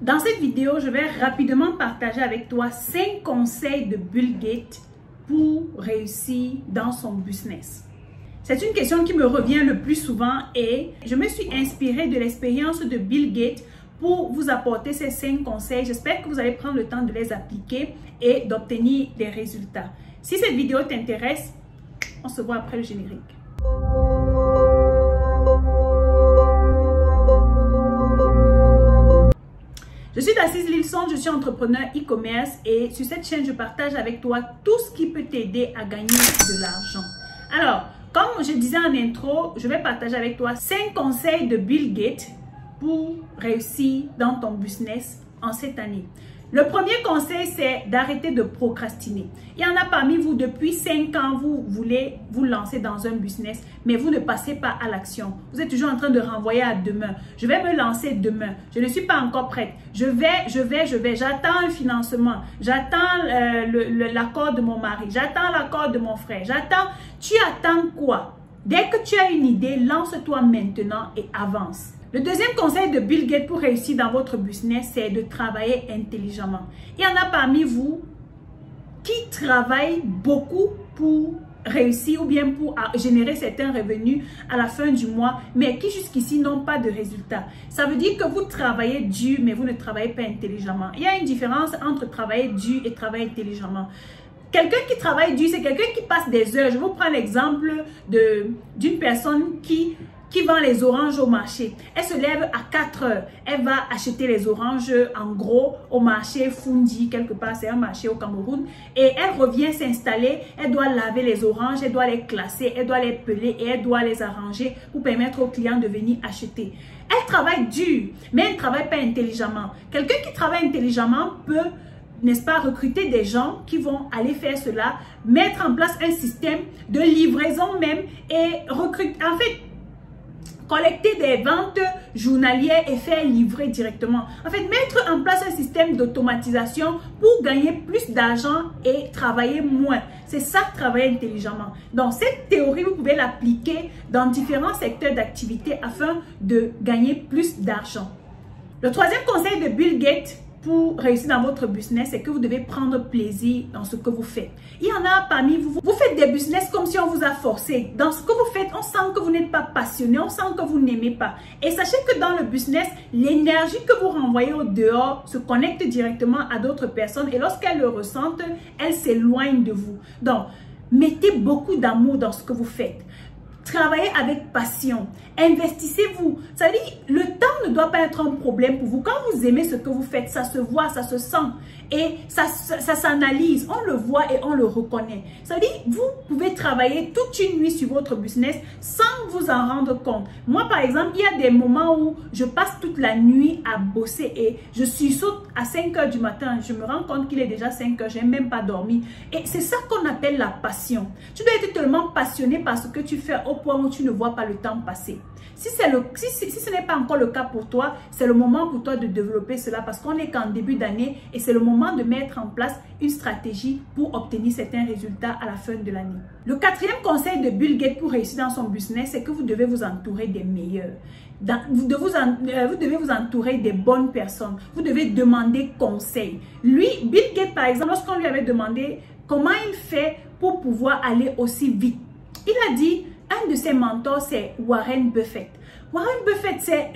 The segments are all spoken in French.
Dans cette vidéo, je vais rapidement partager avec toi 5 conseils de Bill Gates pour réussir dans son business. C'est une question qui me revient le plus souvent et je me suis inspirée de l'expérience de Bill Gates pour vous apporter ces 5 conseils. J'espère que vous allez prendre le temps de les appliquer et d'obtenir des résultats. Si cette vidéo t'intéresse, on se voit après le générique. Je suis Dacize Lilson, je suis entrepreneur e-commerce et sur cette chaîne, je partage avec toi tout ce qui peut t'aider à gagner de l'argent. Alors, comme je disais en intro, je vais partager avec toi 5 conseils de Bill Gates pour réussir dans ton business en cette année. Le premier conseil, c'est d'arrêter de procrastiner. Il y en a parmi vous, depuis 5 ans, vous voulez vous lancer dans un business, mais vous ne passez pas à l'action. Vous êtes toujours en train de renvoyer à demain. Je vais me lancer demain. Je ne suis pas encore prête. Je vais. J'attends un financement. J'attends l'accord de mon mari. J'attends l'accord de mon frère. Tu attends quoi? Dès que tu as une idée, lance-toi maintenant et avance. Le deuxième conseil de Bill Gates pour réussir dans votre business, c'est de travailler intelligemment. Il y en a parmi vous qui travaillent beaucoup pour réussir ou bien pour générer certains revenus à la fin du mois, mais qui jusqu'ici n'ont pas de résultats. Ça veut dire que vous travaillez dur, mais vous ne travaillez pas intelligemment. Il y a une différence entre travailler dur et travailler intelligemment. Quelqu'un qui travaille dur, c'est quelqu'un qui passe des heures. Je vous prends l'exemple d'une personne qui vend les oranges au marché. Elle se lève à 4 heures. Elle va acheter les oranges en gros au marché Fundi, quelque part, c'est un marché au Cameroun. Et elle revient s'installer. Elle doit laver les oranges, elle doit les classer, elle doit les peler et elle doit les arranger pour permettre aux clients de venir acheter. Elle travaille dur, mais elle ne travaille pas intelligemment. Quelqu'un qui travaille intelligemment peut, n'est-ce pas, recruter des gens qui vont aller faire cela, mettre en place un système de livraison même et recruter, en fait, collecter des ventes journalières et faire livrer directement. En fait, mettre en place un système d'automatisation pour gagner plus d'argent et travailler moins. C'est ça, travailler intelligemment. Donc, cette théorie, vous pouvez l'appliquer dans différents secteurs d'activité afin de gagner plus d'argent. Le troisième conseil de Bill Gates pour réussir dans votre business, c'est que vous devez prendre plaisir dans ce que vous faites. Il y en a parmi vous, vous faites des business comme si on vous a forcé. Dans ce que vous faites, on sent que vous n'êtes pas passionné, on sent que vous n'aimez pas. Et sachez que dans le business, l'énergie que vous renvoyez au dehors se connecte directement à d'autres personnes et lorsqu'elles le ressentent, elles s'éloignent de vous. Donc, mettez beaucoup d'amour dans ce que vous faites. Travaillez avec passion. Investissez-vous. Ça veut dire, le temps ne doit pas être un problème pour vous. Quand vous aimez ce que vous faites, ça se voit, ça se sent. Et ça s'analyse. On le voit et on le reconnaît. Ça veut dire, vous pouvez travailler toute une nuit sur votre business sans vous en rendre compte. Moi, par exemple, il y a des moments où je passe toute la nuit à bosser et je sursaute à 5 heures du matin. Je me rends compte qu'il est déjà 5 heures. Je n'ai même pas dormi. Et c'est ça qu'on appelle la passion. Tu dois être tellement passionné par ce que tu fais au point où tu ne vois pas le temps passer. Si ce n'est pas encore le cas pour toi, c'est le moment pour toi de développer cela parce qu'on n'est qu'en début d'année et c'est le moment de mettre en place une stratégie pour obtenir certains résultats à la fin de l'année. Le quatrième conseil de Bill Gates pour réussir dans son business, c'est que vous devez vous entourer des meilleurs. Vous devez vous entourer des bonnes personnes. Vous devez demander conseil. Lui, Bill Gates par exemple, lorsqu'on lui avait demandé comment il fait pour pouvoir aller aussi vite, il a dit, un de ses mentors, c'est Warren Buffett. Warren Buffett, c'est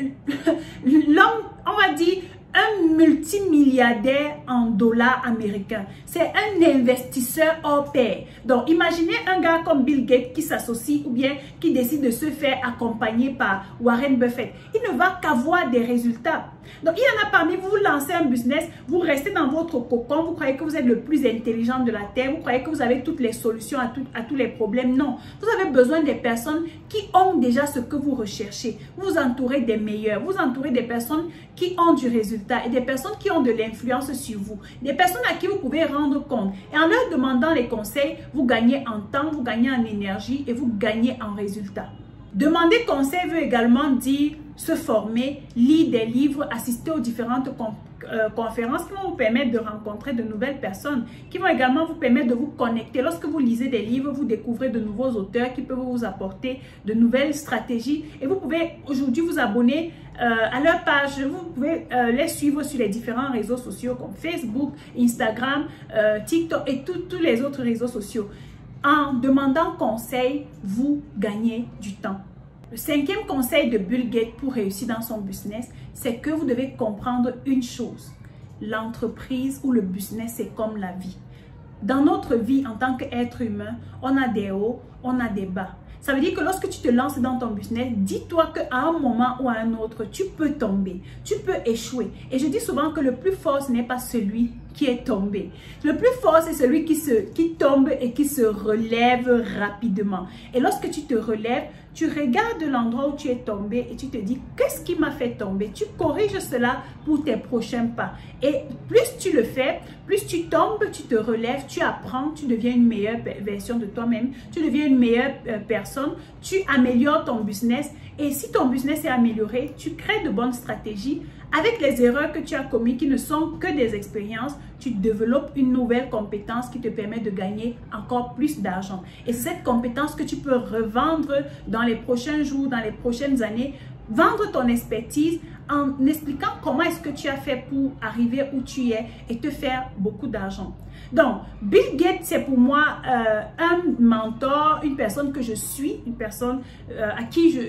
l'homme, on va dire, un multimilliardaire en dollars américains. C'est un investisseur hors pair. Donc, imaginez un gars comme Bill Gates qui s'associe ou bien qui décide de se faire accompagner par Warren Buffett. Il ne va qu'avoir des résultats. Donc, il y en a parmi vous, vous lancez un business, vous restez dans votre cocon, vous croyez que vous êtes le plus intelligent de la Terre, vous croyez que vous avez toutes les solutions à tous les problèmes. Non, vous avez besoin des personnes qui ont déjà ce que vous recherchez. Vous vous entourez des meilleurs, vous entourez des personnes qui ont du résultat et des personnes qui ont de l'influence sur vous, des personnes à qui vous pouvez rendre compte. Et en leur demandant les conseils, vous gagnez en temps, vous gagnez en énergie et vous gagnez en résultat. Demander conseil veut également dire se former, lire des livres, assister aux différentes conférences qui vont vous permettre de rencontrer de nouvelles personnes, qui vont également vous permettre de vous connecter. Lorsque vous lisez des livres, vous découvrez de nouveaux auteurs qui peuvent vous apporter de nouvelles stratégies et vous pouvez aujourd'hui vous abonner à leur page. Vous pouvez les suivre sur les différents réseaux sociaux comme Facebook, Instagram, TikTok et tous les autres réseaux sociaux. En demandant conseil, vous gagnez du temps. Le 5e conseil de Bill Gates pour réussir dans son business, c'est que vous devez comprendre une chose. L'entreprise ou le business, c'est comme la vie. Dans notre vie, en tant qu'être humain, on a des hauts, on a des bas. Ça veut dire que lorsque tu te lances dans ton business, dis-toi qu'à un moment ou à un autre, tu peux tomber, tu peux échouer. Et je dis souvent que le plus fort, ce n'est pas celui qui est tombé. Le plus fort, c'est celui qui tombe et qui se relève rapidement. Et lorsque tu te relèves, tu regardes l'endroit où tu es tombé et tu te dis, qu'est-ce qui m'a fait tomber? Tu corriges cela pour tes prochains pas. Et plus tu le fais, plus tu tombes, tu te relèves, tu apprends, tu deviens une meilleure version de toi-même, tu deviens une meilleure personne, tu améliores ton business. Et si ton business est amélioré, tu crées de bonnes stratégies. Avec les erreurs que tu as commises qui ne sont que des expériences, tu développes une nouvelle compétence qui te permet de gagner encore plus d'argent. Et c'est cette compétence que tu peux revendre dans les prochains jours, dans les prochaines années. Vendre ton expertise en expliquant comment est-ce que tu as fait pour arriver où tu es et te faire beaucoup d'argent. Donc, Bill Gates, c'est pour moi un mentor, une personne que je suis, une personne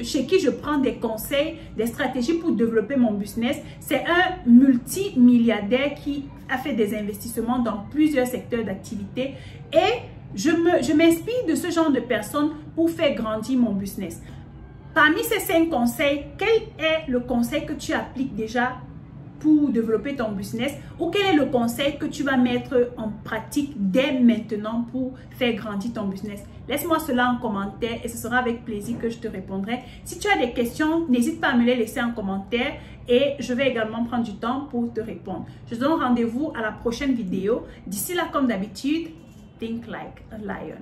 chez qui je prends des conseils, des stratégies pour développer mon business. C'est un multimilliardaire qui a fait des investissements dans plusieurs secteurs d'activité et je m'inspire de ce genre de personnes pour faire grandir mon business. Parmi ces 5 conseils, quel est le conseil que tu appliques déjà pour développer ton business ou quel est le conseil que tu vas mettre en pratique dès maintenant pour faire grandir ton business? Laisse-moi cela en commentaire et ce sera avec plaisir que je te répondrai. Si tu as des questions, n'hésite pas à me les laisser en commentaire et je vais également prendre du temps pour te répondre. Je te donne rendez-vous à la prochaine vidéo. D'ici là, comme d'habitude, think like a lion.